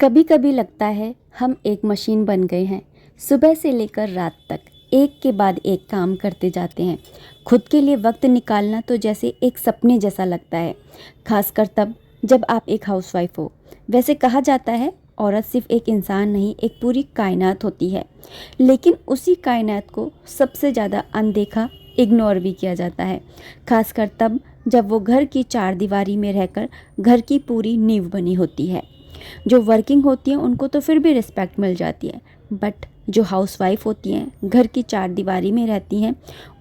कभी कभी लगता है हम एक मशीन बन गए हैं। सुबह से लेकर रात तक एक के बाद एक काम करते जाते हैं। खुद के लिए वक्त निकालना तो जैसे एक सपने जैसा लगता है, खासकर तब जब आप एक हाउसवाइफ हो। वैसे कहा जाता है औरत सिर्फ एक इंसान नहीं, एक पूरी कायनात होती है। लेकिन उसी कायनात को सबसे ज़्यादा अनदेखा, इग्नोर भी किया जाता है, खासकर तब जब वो घर की चार दीवारी में रहकर घर की पूरी नींव बनी होती है। जो वर्किंग होती हैं उनको तो फिर भी रिस्पेक्ट मिल जाती है, बट जो हाउसवाइफ होती हैं, घर की चार दीवारी में रहती हैं,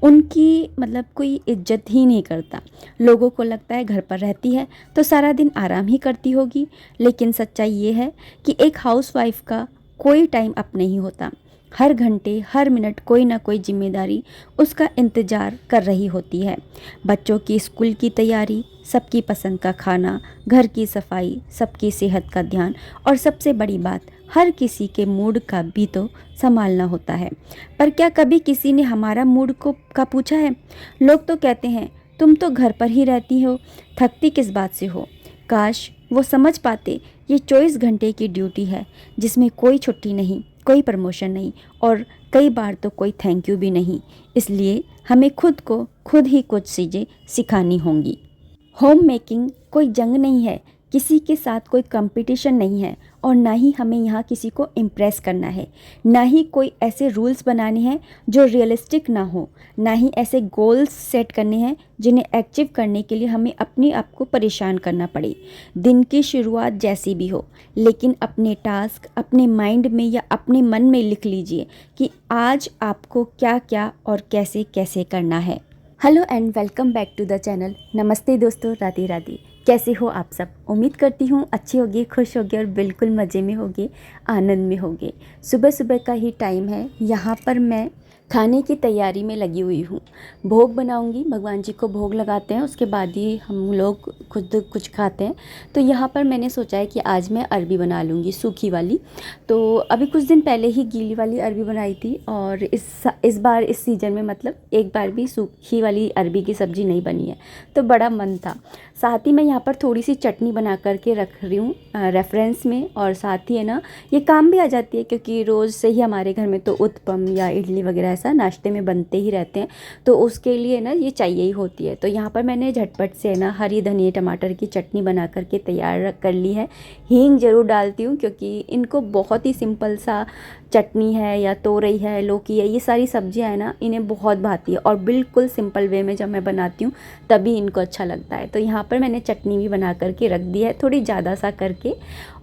उनकी कोई इज्जत ही नहीं करता। लोगों को लगता है घर पर रहती है तो सारा दिन आराम ही करती होगी, लेकिन सच्चाई ये है कि एक हाउसवाइफ का कोई टाइम अप नहीं होता। हर घंटे हर मिनट कोई ना कोई जिम्मेदारी उसका इंतज़ार कर रही होती है। बच्चों की स्कूल की तैयारी, सबकी पसंद का खाना, घर की सफाई, सबकी सेहत का ध्यान, और सबसे बड़ी बात, हर किसी के मूड का भी तो संभालना होता है। पर क्या कभी किसी ने हमारा मूड का पूछा है? लोग तो कहते हैं तुम तो घर पर ही रहती हो, थकती किस बात से हो। काश वो समझ पाते, ये 24 घंटे की ड्यूटी है जिसमें कोई छुट्टी नहीं, कोई प्रमोशन नहीं, और कई बार तो कोई थैंक यू भी नहीं। इसलिए हमें खुद को खुद ही कुछ चीज़ें सिखानी होंगी। होम मेकिंग कोई जंग नहीं है, किसी के साथ कोई कंपटीशन नहीं है, और ना ही हमें यहाँ किसी को इम्प्रेस करना है। ना ही कोई ऐसे रूल्स बनाने हैं जो रियलिस्टिक ना हो, ना ही ऐसे गोल्स सेट करने हैं जिन्हें अचीव करने के लिए हमें अपने आप को परेशान करना पड़े। दिन की शुरुआत जैसी भी हो, लेकिन अपने टास्क अपने माइंड में या अपने मन में लिख लीजिए कि आज आपको क्या क्या और कैसे कैसे करना है। Hello and welcome back to the channel. नमस्ते दोस्तों, राधे राधे। कैसे हो आप सब? उम्मीद करती हूँ अच्छे होगे, खुश होगे और बिल्कुल मज़े में होगे, आनंद में होगे। सुबह सुबह का ही टाइम है। यहाँ पर मैं खाने की तैयारी में लगी हुई हूँ। भोग बनाऊँगी, भगवान जी को भोग लगाते हैं, उसके बाद ही हम लोग खुद कुछ खाते हैं। तो यहाँ पर मैंने सोचा है कि आज मैं अरबी बना लूँगी, सूखी वाली। तो अभी कुछ दिन पहले ही गीली वाली अरबी बनाई थी, और इस बार इस सीज़न में एक बार भी सूखी वाली अरबी की सब्ज़ी नहीं बनी है, तो बड़ा मन था। साथ ही मैं यहाँ पर थोड़ी सी चटनी बना करके रख रही हूँ रेफरेंस में, और साथ ही है ना, ये काम भी आ जाती है क्योंकि रोज़ से ही हमारे घर में तो उत्पम या इडली वगैरह ऐसा नाश्ते में बनते ही रहते हैं, तो उसके लिए ना ये चाहिए ही होती है। तो यहाँ पर मैंने झटपट से ना हरी धनिया टमाटर की चटनी बना करके तैयार कर ली है। हींग ज़रूर डालती हूँ क्योंकि इनको बहुत ही सिंपल सा चटनी है या तोरई है, लौकी है, ये सारी सब्जियां है ना, इन्हें बहुत भाती है, और बिल्कुल सिंपल वे में जब मैं बनाती हूँ तभी इनको अच्छा लगता है। तो यहाँ पर मैंने चटनी भी बना करके रख दी है, थोड़ी ज़्यादा सा करके।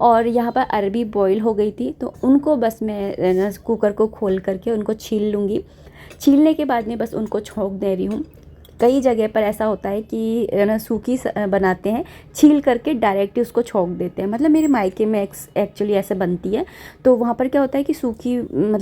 और यहाँ पर अरबी बॉईल हो गई थी, तो उनको बस मैं कुकर को खोल करके उनको छील लूँगी। छीलने के बाद में बस उनको छोंक दे रही हूँ। कई जगह पर ऐसा होता है कि ना सूखी बनाते हैं, छील करके डायरेक्ट ही उसको छोंक देते हैं। मेरे मायके में एक्चुअली ऐसे बनती है, तो वहाँ पर क्या होता है कि सूखी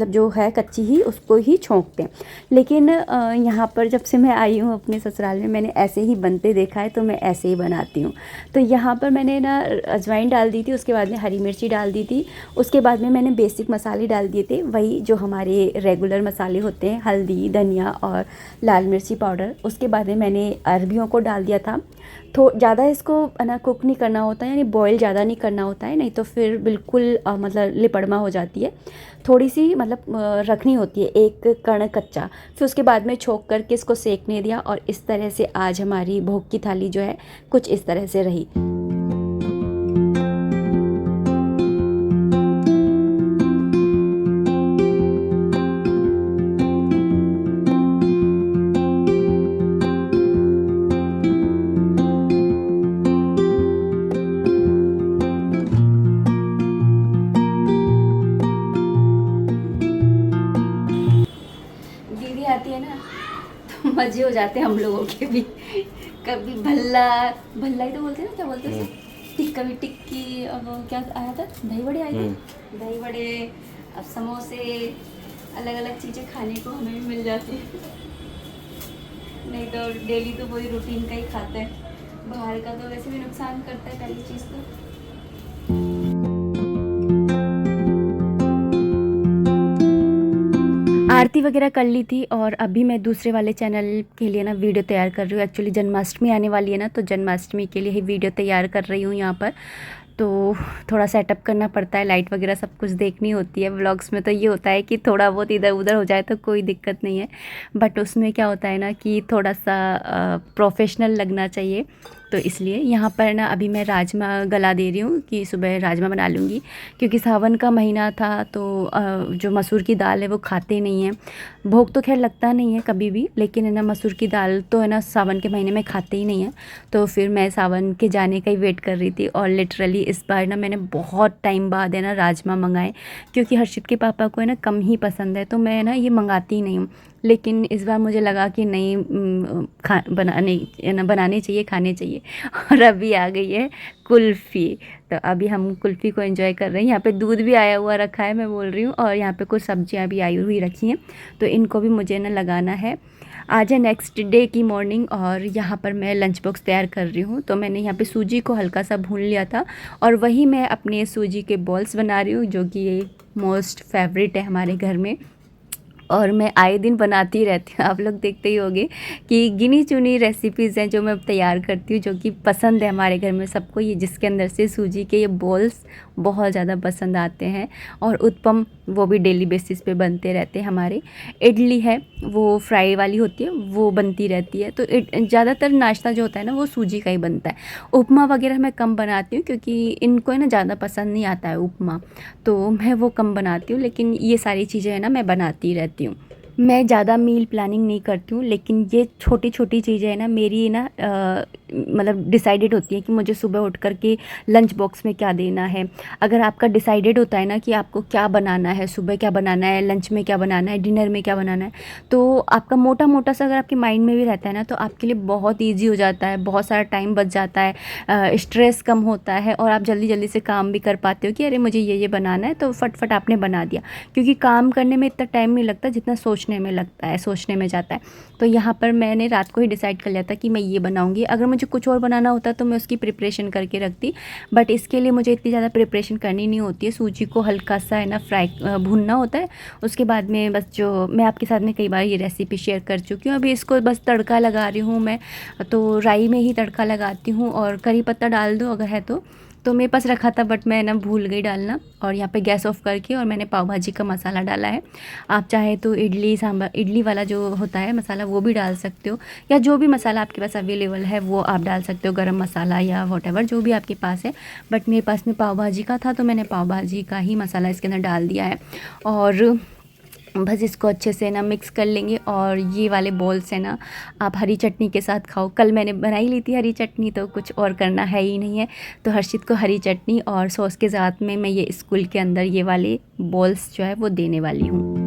जो है कच्ची ही उसको ही छोंकते हैं। लेकिन यहाँ पर जब से मैं आई हूँ अपने ससुराल में, मैंने ऐसे ही बनते देखा है, तो मैं ऐसे ही बनाती हूँ। तो यहाँ पर मैंने ना अजवाइन डाल दी थी, उसके बाद में हरी मिर्ची डाल दी थी, उसके बाद में मैंने बेसिक मसाले डाल दिए थे, वही जो हमारे रेगुलर मसाले होते हैं, हल्दी, धनिया और लाल मिर्ची पाउडर। उसके बाद में मैंने अरबियों को डाल दिया था। तो ज़्यादा इसको ना कुक नहीं करना होता है, यानी बॉईल ज़्यादा नहीं करना होता है, नहीं तो फिर बिल्कुल लिपड़मा हो जाती है। थोड़ी सी रखनी होती है, एक कण कच्चा। फिर उसके बाद में छोंक करके इसको सेकने दिया, और इस तरह से आज हमारी भोग की थाली जो है कुछ इस तरह से रही। दीदी आती है ना तो मज़े हो जाते हैं हम लोगों के भी। कभी भल्ला भल्ला ही तो बोलते हैं ना, क्या बोलते हैं उसे? कभी टिक्की, अब क्या आया था, दही बड़े आए थे, दही बड़े, अब समोसे, अलग अलग चीज़ें खाने को हमें भी मिल जाती है। नहीं तो डेली तो वही रूटीन का ही खाता है। बाहर का तो वैसे भी नुकसान करता है, पहली चीज़ तो। आरती वगैरह कर ली थी, और अभी मैं दूसरे वाले चैनल के लिए ना वीडियो तैयार कर रही हूँ। एक्चुअली जन्माष्टमी आने वाली है ना, तो जन्माष्टमी के लिए ही वीडियो तैयार कर रही हूँ यहाँ पर। तो थोड़ा सेटअप करना पड़ता है, लाइट वगैरह सब कुछ देखनी होती है। व्लॉग्स में तो ये होता है कि थोड़ा बहुत इधर उधर हो जाए तो कोई दिक्कत नहीं है, बट उसमें क्या होता है ना कि थोड़ा सा प्रोफेशनल लगना चाहिए। तो इसलिए यहाँ पर ना अभी मैं राजमा गला दे रही हूँ कि सुबह राजमा बना लूँगी, क्योंकि सावन का महीना था तो जो मसूर की दाल है वो खाते नहीं हैं। भोग तो खैर लगता नहीं है कभी भी, लेकिन है ना मसूर की दाल तो है ना सावन के महीने में खाते ही नहीं हैं। तो फिर मैं सावन के जाने का ही वेट कर रही थी, और लिटरली इस बार ना मैंने बहुत टाइम बाद है ना राजमा मंगाए, क्योंकि हर्षित के पापा को है ना कम ही पसंद है, तो मैं ना ये मंगाती नहीं हूँ। लेकिन इस बार मुझे लगा कि नहीं, खा बनाने है ना, बनाने चाहिए, खाने चाहिए। और अभी आ गई है कुल्फ़ी। तो अभी हम कुल्फ़ी को एंजॉय कर रहे हैं। यहाँ पे दूध भी आया हुआ रखा है, मैं बोल रही हूँ, और यहाँ पे कुछ सब्जियाँ भी आई हुई रखी हैं, तो इनको भी मुझे ना लगाना है। आज है नेक्स्ट डे की मॉर्निंग, और यहाँ पर मैं लंच बॉक्स तैयार कर रही हूँ। तो मैंने यहाँ पे सूजी को हल्का सा भून लिया था, और वही मैं अपने सूजी के बॉल्स बना रही हूँ, जो कि ये मोस्ट फेवरेट है हमारे घर में, और मैं आए दिन बनाती रहती हूँ। आप लोग देखते ही होंगे कि गिनी चुनी रेसिपीज़ हैं जो मैं तैयार करती हूँ, जो कि पसंद है हमारे घर में सबको, ये जिसके अंदर से सूजी के ये बॉल्स बहुत ज़्यादा पसंद आते हैं। और उत्पम वो भी डेली बेसिस पे बनते रहते हैं हमारे। इडली है वो फ्राई वाली होती है, वो बनती रहती है। तो ज़्यादातर नाश्ता जो होता है ना वो सूजी का ही बनता है। उपमा वगैरह मैं कम बनाती हूँ, क्योंकि इनको है ना ज़्यादा पसंद नहीं आता है उपमा, तो मैं वो कम बनाती हूँ। लेकिन ये सारी चीज़ें है ना मैं बनाती रहती हूँ। मैं ज़्यादा मील प्लानिंग नहीं करती हूँ, लेकिन ये छोटी छोटी चीज़ें हैं ना मेरी ना मतलब डिसाइडेड होती है कि मुझे सुबह उठ कर के लंच बॉक्स में क्या देना है। अगर आपका डिसाइडेड होता है ना कि आपको क्या बनाना है, सुबह क्या बनाना है, लंच में क्या बनाना है, डिनर में क्या बनाना है, तो आपका मोटा मोटा सा अगर आपके माइंड में भी रहता है ना, तो आपके लिए बहुत ईजी हो जाता है, बहुत सारा टाइम बच जाता है, स्ट्रेस कम होता है, और आप जल्दी जल्दी से काम भी कर पाते हो कि अरे मुझे ये बनाना है, तो फटफट आपने बना दिया। क्योंकि काम करने में इतना टाइम नहीं लगता जितना सोचने में लगता है, सोचने में जाता है। तो यहाँ पर मैंने रात को ही डिसाइड कर लिया था कि मैं ये बनाऊंगी। अगर मुझे कुछ और बनाना होता तो मैं उसकी प्रिपरेशन करके रखती, बट इसके लिए मुझे इतनी ज़्यादा प्रिपरेशन करनी नहीं होती है। सूजी को हल्का सा है ना फ्राई भूनना होता है, उसके बाद में बस, जो मैं आपके साथ में कई बार ये रेसिपी शेयर कर चुकी हूँ। अभी इसको बस तड़का लगा रही हूँ मैं, तो राई में ही तड़का लगाती हूँ, और करी पत्ता डाल दो अगर है तो मेरे पास रखा था, बट मैं ना भूल गई डालना। और यहाँ पे गैस ऑफ करके और मैंने पाव भाजी का मसाला डाला है। आप चाहे तो इडली सांभर, इडली वाला जो होता है मसाला, वो भी डाल सकते हो, या जो भी मसाला आपके पास अवेलेबल है वो आप डाल सकते हो, गरम मसाला या वॉटेवर जो भी आपके पास है। बट मेरे पास में पाव भाजी का था, तो मैंने पाव भाजी का ही मसाला इसके अंदर डाल दिया है, और बस इसको अच्छे से ना मिक्स कर लेंगे। और ये वाले बॉल्स है ना आप हरी चटनी के साथ खाओ। कल मैंने बनाई ली थी हरी चटनी, तो कुछ और करना है ही नहीं है, तो हर्षित को हरी चटनी और सॉस के साथ में मैं ये स्कूल के अंदर ये वाले बॉल्स जो है वो देने वाली हूँ।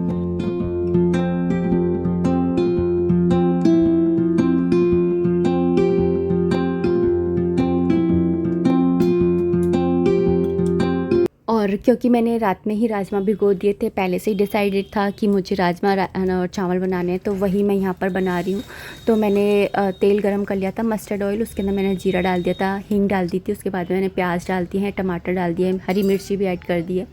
और क्योंकि मैंने रात में ही राजमा भिगो दिए थे, पहले से ही डिसाइडेड था कि मुझे राजमा और चावल बनाने हैं, तो वही मैं यहाँ पर बना रही हूँ। तो मैंने तेल गरम कर लिया था, मस्टर्ड ऑयल, उसके अंदर मैंने जीरा डाल दिया था, हींग डाल दी थी, उसके बाद मैंने प्याज डाल दिए हैं, टमाटर डाल दिए, हरी मिर्ची भी ऐड कर दी है।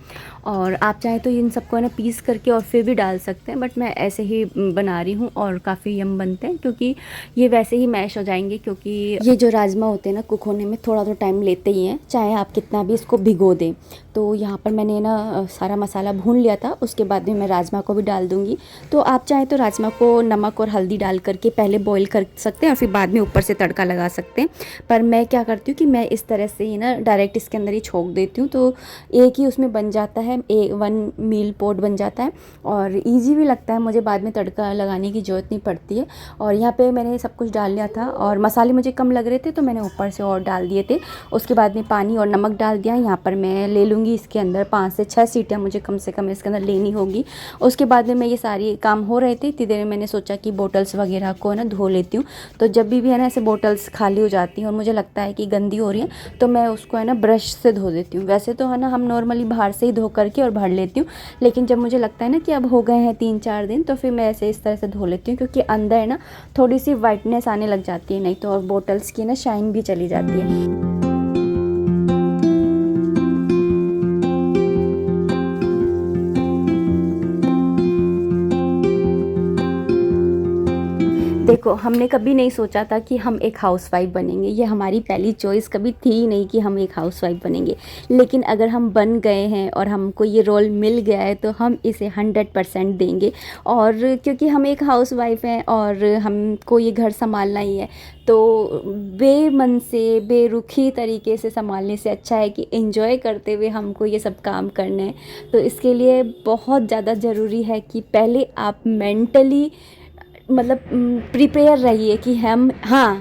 और आप चाहें तो इन सबको है ना पीस करके और फिर भी डाल सकते हैं, बट मैं ऐसे ही बना रही हूँ, और काफ़ी यम बनते हैं, क्योंकि ये वैसे ही मैश हो जाएंगे। क्योंकि ये जो राजमा होते हैं ना कुक होने में थोड़ा तो टाइम लेते ही हैं, चाहे आप कितना भी इसको भिगो दें। तो यहाँ पर मैंने ना सारा मसाला भून लिया था, उसके बाद में मैं राजमा को भी डाल दूँगी। तो आप चाहें तो राजमा को नमक और हल्दी डाल करके पहले बॉईल कर सकते हैं, और फिर बाद में ऊपर से तड़का लगा सकते हैं। पर मैं क्या करती हूँ कि मैं इस तरह से ही ना डायरेक्ट इसके अंदर ही छोंक देती हूँ, तो एक ही उसमें बन जाता है, वन मील पॉट बन जाता है, और ईजी भी लगता है, मुझे बाद में तड़का लगाने की ज़रूरत नहीं पड़ती है। और यहाँ पे मैंने सब कुछ डाल लिया था, और मसाले मुझे कम लग रहे थे तो मैंने ऊपर से और डाल दिए थे। उसके बाद में पानी और नमक डाल दिया। यहाँ पर मैं ले लूँगी इसके अंदर 5 से 6 सीटियाँ मुझे कम से कम इसके अंदर लेनी होगी। उसके बाद में मैं ये सारी काम हो रहे थे, इतनी देर में मैंने सोचा कि बोटल्स वगैरह को ना धो लेती हूँ। तो जब भी है ना ऐसे बोटल्स खाली हो जाती हैं और मुझे लगता है कि गंदी हो रही हैं, तो मैं उसको है ना ब्रश से धो देती हूँ। वैसे तो है ना हम नॉर्मली बाहर से ही धो करके और भर लेती हूँ, लेकिन जब मुझे लगता है ना कि अब हो गए हैं 3-4 दिन, तो फिर मैं ऐसे इस तरह से धो लेती हूँ, क्योंकि अंदर है ना थोड़ी सी वाइटनेस आने लग जाती है, नहीं तो और बोटल्स की ना शाइन भी चली जाती है। देखो, हमने कभी नहीं सोचा था कि हम एक हाउसवाइफ बनेंगे, ये हमारी पहली चॉइस कभी थी ही नहीं कि हम एक हाउसवाइफ बनेंगे। लेकिन अगर हम बन गए हैं और हमको ये रोल मिल गया है तो हम इसे 100% देंगे। और क्योंकि हम एक हाउसवाइफ हैं और हमको ये घर संभालना ही है, तो बेमन से बेरुखी तरीके से संभालने से अच्छा है कि एंजॉय करते हुए हमको ये सब काम करने हैं। तो इसके लिए बहुत ज़्यादा ज़रूरी है कि पहले आप मेंटली मतलब प्रिपेयर रहिए कि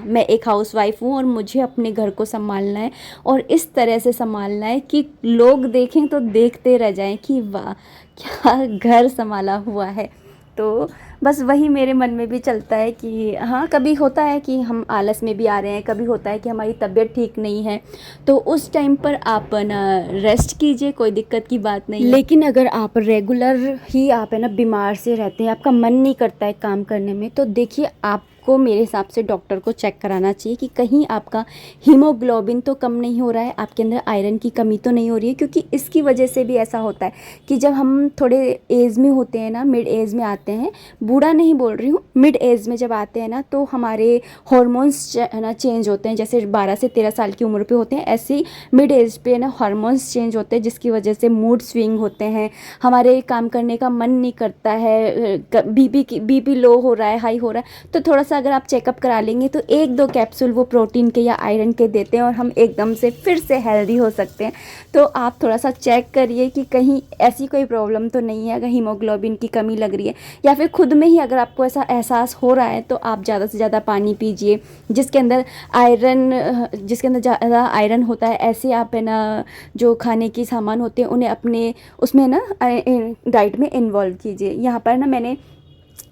मैं एक हाउसवाइफ हूँ और मुझे अपने घर को संभालना है, और इस तरह से संभालना है कि लोग देखें तो देखते रह जाएं कि वाह, क्या घर संभाला हुआ है। तो बस वही मेरे मन में भी चलता है कि हाँ, कभी होता है कि हम आलस में भी आ रहे हैं, कभी होता है कि हमारी तबीयत ठीक नहीं है, तो उस टाइम पर आप ना रेस्ट कीजिए, कोई दिक्कत की बात नहीं है। लेकिन अगर आप रेगुलर ही आप है ना बीमार से रहते हैं, आपका मन नहीं करता है काम करने में, तो देखिए आपको मेरे हिसाब से डॉक्टर को चेक कराना चाहिए कि कहीं आपका हीमोग्लोबिन तो कम नहीं हो रहा है, आपके अंदर आयरन की कमी तो नहीं हो रही है। क्योंकि इसकी वजह से भी ऐसा होता है कि जब हम थोड़े एज में होते हैं ना, मिड एज में आते हैं, बूढ़ा नहीं बोल रही हूँ, मिड एज में जब आते हैं ना, तो हमारे हॉर्मोन्स ना चेंज होते हैं। जैसे 12 से 13 साल की उम्र पे होते हैं, ऐसे ही मिड एज पे ना हार्मोन्स चेंज होते हैं, जिसकी वजह से मूड स्विंग होते हैं, हमारे काम करने का मन नहीं करता है, बीपी लो हो रहा है, हाई हो रहा है। तो थोड़ा सा अगर आप चेकअप करा लेंगे तो 1-2 कैप्सूल वो प्रोटीन के या आयरन के देते हैं और हम एकदम से फिर से हेल्दी हो सकते हैं। तो आप थोड़ा सा चेक करिए कि कहीं ऐसी कोई प्रॉब्लम तो नहीं है, अगर हीमोग्लोबिन की कमी लग रही है या फिर खुद में ही अगर आपको ऐसा एहसास हो रहा है, तो आप ज़्यादा से ज़्यादा पानी पीजिए जिसके अंदर ज़्यादा आयरन होता है। ऐसे आप है ना जो खाने की सामान होते हैं उन्हें अपने उसमें ना डाइट में इन्वॉल्व कीजिए। यहाँ पर ना मैंने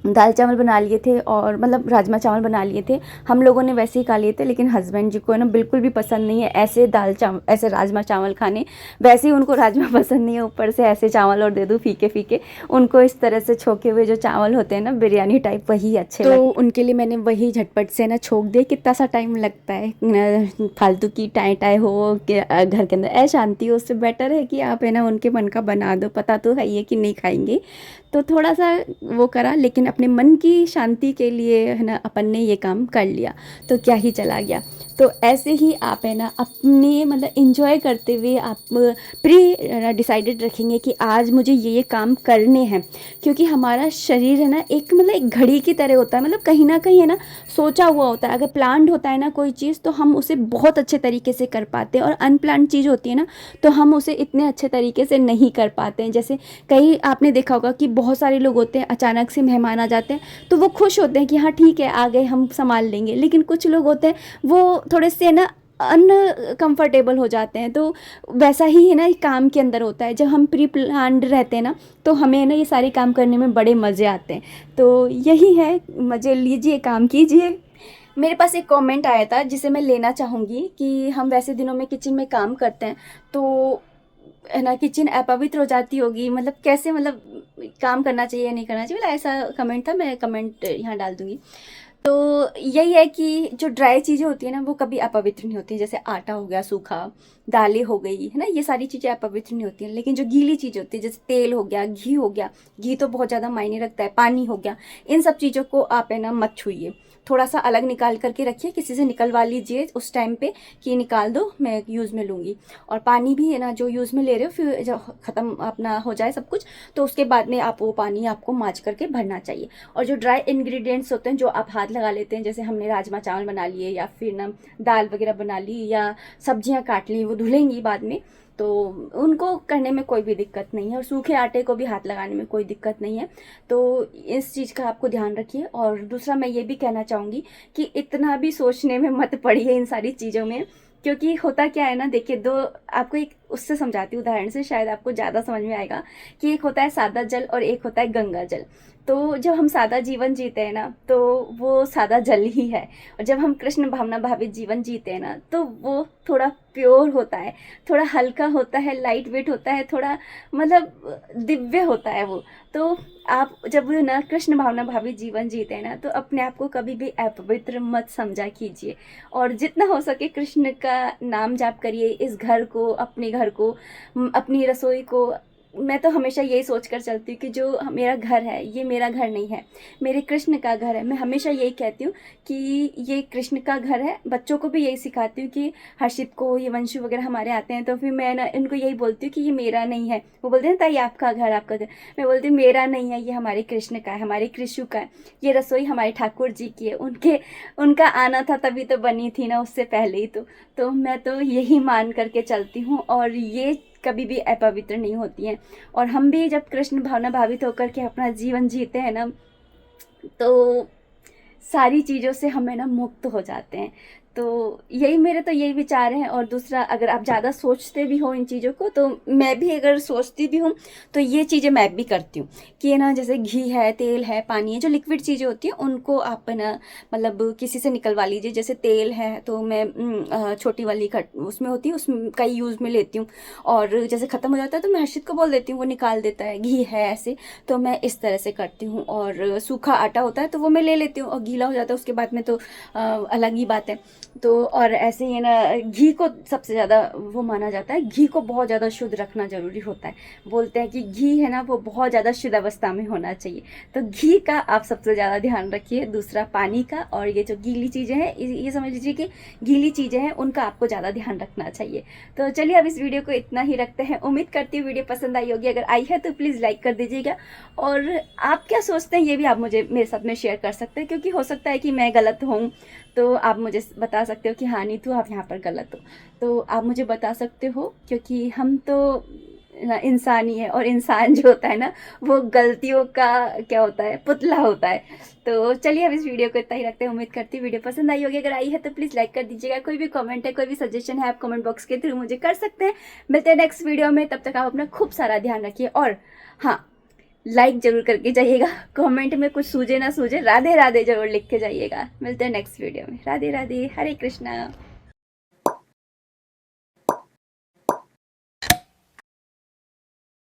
दाल चावल बना लिए थे, और मतलब राजमा चावल बना लिए थे, हम लोगों ने वैसे ही खा लिए थे। लेकिन हस्बैंड जी को है ना बिल्कुल भी पसंद नहीं है ऐसे राजमा चावल खाने, वैसे ही उनको राजमा पसंद नहीं है, ऊपर से ऐसे चावल और दे दूँ फीके फीके। उनको इस तरह से छोके हुए जो चावल होते हैं ना बिरयानी टाइप, वही अच्छे लगते हैं। तो उनके लिए मैंने वही झटपट से ना छोक दिए। कितना सा टाइम लगता है, फालतू की टाई टाई हो घर के अंदर अशांति हो, उससे बेटर है कि आप है ना उनके मन का बना दो, पता तो है ये कि नहीं खाएंगे, तो थोड़ा सा वो करा। लेकिन अपने मन की शांति के लिए है ना अपन ने ये काम कर लिया, तो क्या ही चला गया। तो ऐसे ही आप है ना अपने मतलब इंजॉय करते हुए आप प्री डिसाइडेड रखेंगे कि आज मुझे ये काम करने हैं। क्योंकि हमारा शरीर है ना एक घड़ी की तरह होता है, मतलब कहीं ना कहीं है ना सोचा हुआ होता है। अगर प्लान्ड होता है ना कोई चीज़, तो हम उसे बहुत अच्छे तरीके से कर पाते हैं, और अनप्लान्ड चीज़ होती है ना, तो हम उसे इतने अच्छे तरीके से नहीं कर पाते हैं। जैसे कई आपने देखा होगा कि बहुत सारे लोग होते हैं, अचानक से मेहमान आ जाते हैं तो वो खुश होते हैं कि हाँ ठीक है आ गए, हम संभाल लेंगे। लेकिन कुछ लोग होते हैं वो थोड़े से ना अनकंफर्टेबल हो जाते हैं। तो वैसा ही है ना काम के अंदर होता है, जब हम प्री प्लान्ड रहते हैं ना, तो हमें ना ये सारे काम करने में बड़े मज़े आते हैं। तो यही है, मज़े लीजिए, काम कीजिए। मेरे पास एक कमेंट आया था जिसे मैं लेना चाहूँगी कि हम वैसे दिनों में किचन में काम करते हैं तो है ना किचन अपवित्र हो जाती होगी, मतलब कैसे, मतलब काम करना चाहिए या नहीं करना चाहिए, मतलब ऐसा कमेंट था, मैं कमेंट यहाँ डाल दूँगी। तो यही है कि जो ड्राई चीज़ें होती है ना वो कभी अपवित्र नहीं होती। जैसे आटा हो गया सूखा, दालें हो गई है ना, ये सारी चीज़ें अपवित्र नहीं होती हैं। लेकिन जो गीली चीज़ होती है जैसे तेल हो गया, घी हो गया, घी तो बहुत ज़्यादा मायने रखता है, पानी हो गया, इन सब चीज़ों को आप है ना मत छूइए। थोड़ा सा अलग निकाल करके रखिए, किसी से निकलवा लीजिए उस टाइम पे कि निकाल दो, मैं यूज़ में लूँगी। और पानी भी है ना जो यूज़ में ले रहे हो, फिर जब ख़त्म अपना हो जाए सब कुछ, तो उसके बाद में आप वो पानी आपको माँज करके भरना चाहिए। और जो ड्राई इंग्रेडिएंट्स होते हैं जो आप हाथ लगा लेते हैं, जैसे हमने राजमा चावल बना लिए या फिर ना दाल वगैरह बना ली या सब्जियां काट ली, वो धुलेंगी बाद में, तो उनको करने में कोई भी दिक्कत नहीं है। और सूखे आटे को भी हाथ लगाने में कोई दिक्कत नहीं है। तो इस चीज़ का आपको ध्यान रखिए। और दूसरा मैं ये भी कहना चाहूँगी कि इतना भी सोचने में मत पड़िए इन सारी चीज़ों में। क्योंकि होता क्या है ना, देखिए दो आपको एक उससे समझाती हूँ उदाहरण से, शायद आपको ज़्यादा समझ में आएगा। कि एक होता है सादा जल और एक होता है गंगा जल। तो जब हम सादा जीवन जीते हैं ना, तो वो सादा जल ही है। और जब हम कृष्ण भावना भावित जीवन जीते हैं ना, तो वो थोड़ा प्योर होता है, थोड़ा हल्का होता है, लाइट वेट होता है, थोड़ा मतलब दिव्य होता है वो। तो आप जब ना कृष्ण भावना भावित जीवन जीते हैं ना, तो अपने आप को कभी भी अपवित्र मत समझा कीजिए। और जितना हो सके कृष्ण का नाम जाप करिए। इस घर को, अपने घर को, अपनी रसोई को मैं तो हमेशा यही सोच कर चलती हूँ कि जो मेरा घर है ये मेरा घर नहीं है, मेरे कृष्ण का घर है। मैं हमेशा यही कहती हूँ कि ये कृष्ण का घर है। बच्चों को भी यही सिखाती हूँ कि हर्षित को, ये वंशु वगैरह हमारे आते हैं तो फिर मैं ना इनको यही बोलती हूँ कि ये मेरा नहीं है। वो बोलते हैं ताई आपका घर, आपका घर। मैं बोलती हूँ मेरा नहीं है, ये हमारे कृष्ण का है, हमारे कृष्ण का है। ये रसोई हमारे ठाकुर जी की है, उनका आना था तभी तो बनी थी ना, उससे पहले ही तो मैं तो यही मान करके चलती हूँ। और ये कभी भी अपवित्र नहीं होती हैं। और हम भी जब कृष्ण भावना भावित होकर के अपना जीवन जीते हैं ना, तो सारी चीज़ों से हम है ना मुक्त हो जाते हैं। तो यही मेरे तो यही विचार हैं। और दूसरा, अगर आप ज़्यादा सोचते भी हो इन चीज़ों को, तो मैं भी अगर सोचती भी हूँ तो ये चीज़ें मैं भी करती हूँ कि है ना, जैसे घी है, तेल है, पानी है, जो लिक्विड चीज़ें होती हैं उनको आप है ना मतलब किसी से निकलवा लीजिए। जैसे तेल है तो मैं छोटी वाली खट उसमें होती है, उसमें का यूज़ में लेती हूँ। और जैसे ख़त्म हो जाता है तो मैं हर्षित को बोल देती हूँ, वो निकाल देता है। घी है ऐसे, तो मैं इस तरह से करती हूँ। और सूखा आटा होता है तो वो मैं ले लेती हूँ, और गीला हो जाता है उसके बाद में तो अलग ही बात है। तो और ऐसे ही है ना, घी को सबसे ज़्यादा वो माना जाता है, घी को बहुत ज़्यादा शुद्ध रखना ज़रूरी होता है। बोलते हैं कि घी है ना वो बहुत ज़्यादा शुद्ध अवस्था में होना चाहिए। तो घी का आप सबसे ज़्यादा ध्यान रखिए। दूसरा पानी का, और ये जो गीली चीज़ें हैं, ये समझ लीजिए कि गीली चीज़ें हैं उनका आपको ज़्यादा ध्यान रखना चाहिए। तो चलिए अब इस वीडियो को इतना ही रखते हैं। उम्मीद करती हूँ वीडियो पसंद आई होगी। अगर आई है तो प्लीज़ लाइक कर दीजिएगा। और आप क्या सोचते हैं ये भी आप मुझे मेरे साथ में शेयर कर सकते हैं, क्योंकि हो सकता है कि मैं गलत हूँ। तो आप मुझे बता सकते हो कि हाँ नीतू आप यहाँ पर गलत हो, तो आप मुझे बता सकते हो। क्योंकि हम तो इंसान ही है, और इंसान जो होता है ना वो गलतियों का क्या होता है, पुतला होता है। तो चलिए अब इस वीडियो को इतना ही रखते हैं। उम्मीद करती हूँ वीडियो पसंद आई होगी। अगर आई है तो प्लीज़ लाइक कर दीजिएगा। कोई भी कमेंट है, कोई भी सजेशन है, आप कमेंट बॉक्स के थ्रू मुझे कर सकते हैं। मिलते हैं नेक्स्ट वीडियो में, तब तक आप अपना खूब सारा ध्यान रखिए। और हाँ, लाइक जरूर करके जाइएगा। कमेंट में कुछ सूझे ना सूझे, राधे राधे जरूर लिख के जाइएगा। मिलते हैं नेक्स्ट वीडियो में। राधे राधे, हरे कृष्णा।